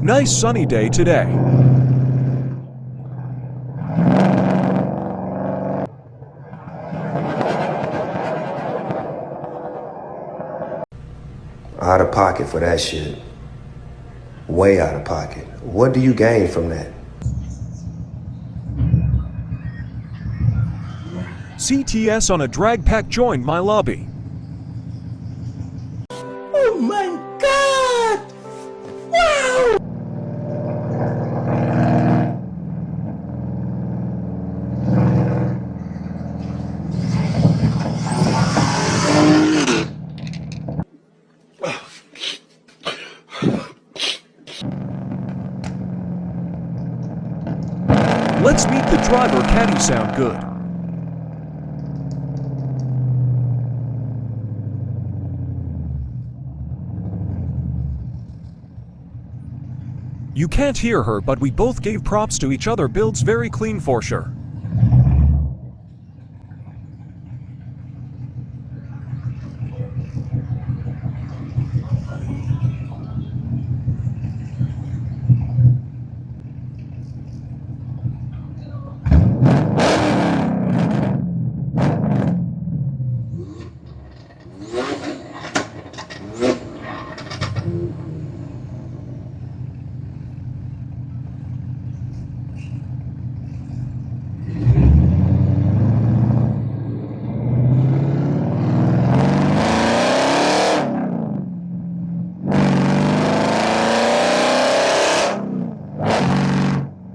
Nice sunny day today. Out of pocket for that shit. Way out of pocket. What do you gain from that? CTS on a drag pack joined my lobby. Oh my God! Wow! Let's meet the driver. Caddy sound good. You can't hear her, but we both gave props to each other. Builds very clean for sure.